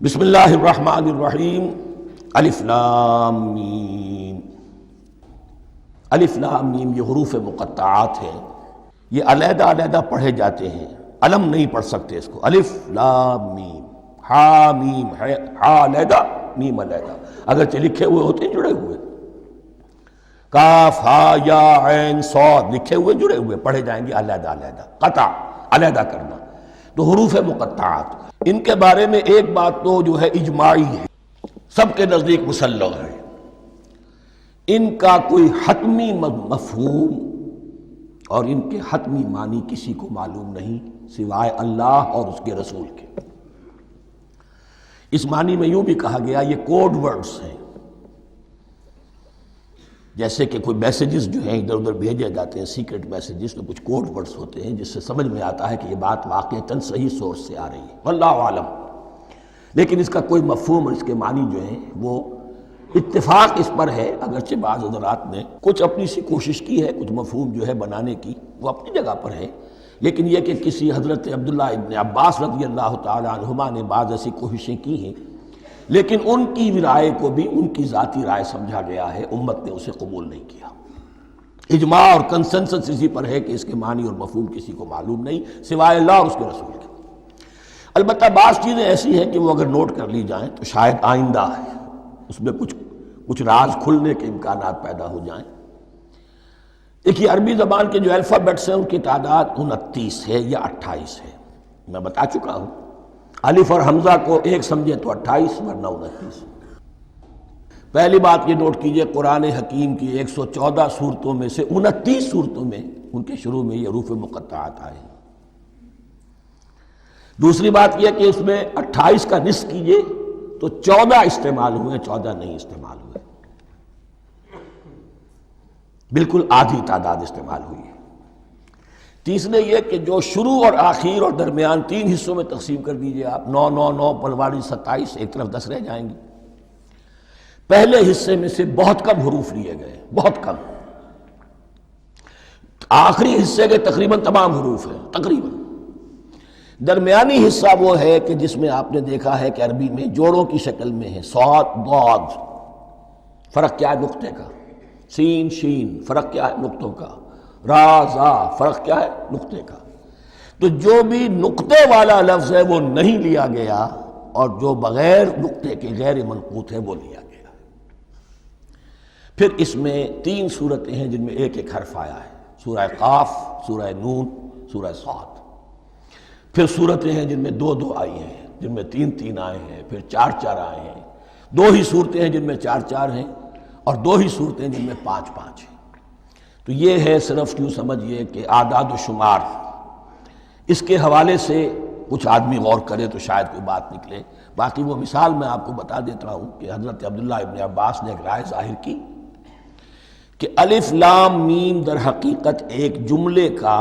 بسم اللہ الرحمن الرحیم الف لام میم۔ الف لام میم یہ حروف مقطعات ہیں، یہ علیحدہ علیحدہ پڑھے جاتے ہیں، علم نہیں پڑھ سکتے اس کو۔ الف لام میم، ہا میم ہے، ہا علیحدہ میم علیحدہ، اگرچہ لکھے ہوئے ہوتے ہیں جڑے ہوئے، کاف ہا یا عین صاد لکھے ہوئے جڑے ہوئے، پڑھے جائیں گے علیحدہ علیحدہ، قطع علیحدہ کرنا۔ تو حروف مقطعات ان کے بارے میں ایک بات تو جو ہے اجماعی ہے، سب کے نزدیک مسلم ہے، ان کا کوئی حتمی مفہوم اور ان کے حتمی معنی کسی کو معلوم نہیں سوائے اللہ اور اس کے رسول کے۔ اس معنی میں یوں بھی کہا گیا یہ کوڈ ورڈز ہیں، جیسے کہ کوئی میسیجز جو ہیں ادھر ادھر بھیجے جاتے ہیں، سیکرٹ میسیجز، تو کچھ کوڈ ورڈز ہوتے ہیں جس سے سمجھ میں آتا ہے کہ یہ بات واقعتاً صحیح سورس سے آ رہی ہے، واللہ عالم۔ لیکن اس کا کوئی مفہوم اور اس کے معنی جو ہیں وہ اتفاق اس پر ہے، اگرچہ بعض حضرات نے کچھ اپنی سی کوشش کی ہے، کچھ مفہوم جو ہے بنانے کی، وہ اپنی جگہ پر ہے، لیکن یہ کہ کسی حضرت عبداللہ ابن عباس رضی اللہ تعالی عنہما نے بعض ایسی کوششیں کی ہیں، لیکن ان کی رائے کو بھی ان کی ذاتی رائے سمجھا گیا ہے، امت نے اسے قبول نہیں کیا۔ اجماع اور کنسنسس اسی پر ہے کہ اس کے معنی اور مفہوم کسی کو معلوم نہیں سوائے اللہ اور اس کے رسول کے۔ البتہ بعض چیزیں ایسی ہیں کہ وہ اگر نوٹ کر لی جائیں تو شاید آئندہ ہے اس میں کچھ راز کھلنے کے امکانات پیدا ہو جائیں۔ دیکھیے عربی زبان کے جو الفابیٹس ہیں ان کی تعداد 29 ہے یا 28 ہے، میں بتا چکا ہوں۔ الف اور حمزہ کو ایک سمجھے تو 28 ورنہ 29۔ پہلی بات یہ نوٹ کیجئے، قرآن حکیم کی 114 صورتوں میں سے 29 صورتوں میں ان کے شروع میں یہ حروف مقطعات آئے ہیں۔ دوسری بات یہ کہ اس میں 28 کا نصف کیجئے تو 14 استعمال ہوئے، 14 نہیں استعمال ہوئے، بالکل آدھی تعداد استعمال ہوئی ہے۔ تیسرے یہ کہ جو شروع اور آخر اور درمیان 3 حصوں میں تقسیم کر دیجئے آپ، 9 9 9 پلواڑی 27، ایک طرف 10 رہ جائیں گی۔ پہلے حصے میں سے بہت کم حروف لیے گئے، بہت کم۔ آخری حصے کے تقریباً تمام حروف ہیں، تقریباً۔ درمیانی حصہ وہ ہے کہ جس میں آپ نے دیکھا ہے کہ عربی میں جوڑوں کی شکل میں ہے، صاد ضاد، فرق کیا ہے نقطے کا، سین شین، فرق کیا ہے نقطوں کا، را زا، فرق کیا ہے نقطے کا۔ تو جو بھی نقطے والا لفظ ہے وہ نہیں لیا گیا، اور جو بغیر نقطے کے غیر منقوط ہے وہ لیا گیا۔ پھر اس میں 3 صورتیں ہیں جن میں ایک ایک حرف آیا ہے، سورہ قاف، سورہ نون، سورہ صاد۔ پھر صورتیں ہیں جن میں 2 2 آئی ہیں، جن میں 3 3 آئے ہیں، پھر 4 4 آئے ہیں، 2 ہی صورتیں ہیں جن میں 4 4 ہیں، اور 2 ہی صورتیں جن میں 5 5 ہیں۔ تو یہ ہے صرف یوں سمجھیے کہ اعداد و شمار۔ اس کے حوالے سے کچھ آدمی غور کرے تو شاید کوئی بات نکلے۔ باقی وہ مثال میں آپ کو بتا دیتا ہوں کہ حضرت عبداللہ ابن عباس نے ایک رائے ظاہر کی کہ الف لام میم در حقیقت ایک جملے کا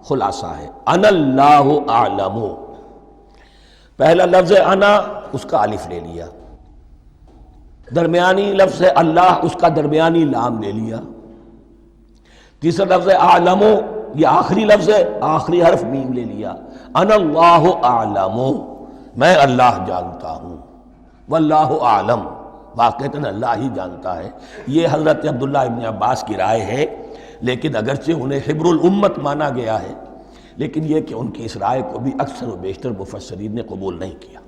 خلاصہ ہے، انا اللہ اعلم۔ پہلا لفظ انا، اس کا الف لے لیا، درمیانی لفظ اللہ، اس کا درمیانی لام لے لیا، تیسرا لفظ اعلم، یہ آخری لفظ ہے، آخری حرف میم لے لیا، انا اللہ اعلم، میں اللہ جانتا ہوں، واللہ اعلم، واقعتاً اللہ ہی جانتا ہے۔ یہ حضرت عبداللہ ابن عباس کی رائے ہے، لیکن اگرچہ انہیں حبر الامت مانا گیا ہے، لیکن یہ کہ ان کی اس رائے کو بھی اکثر و بیشتر مفسرین نے قبول نہیں کیا۔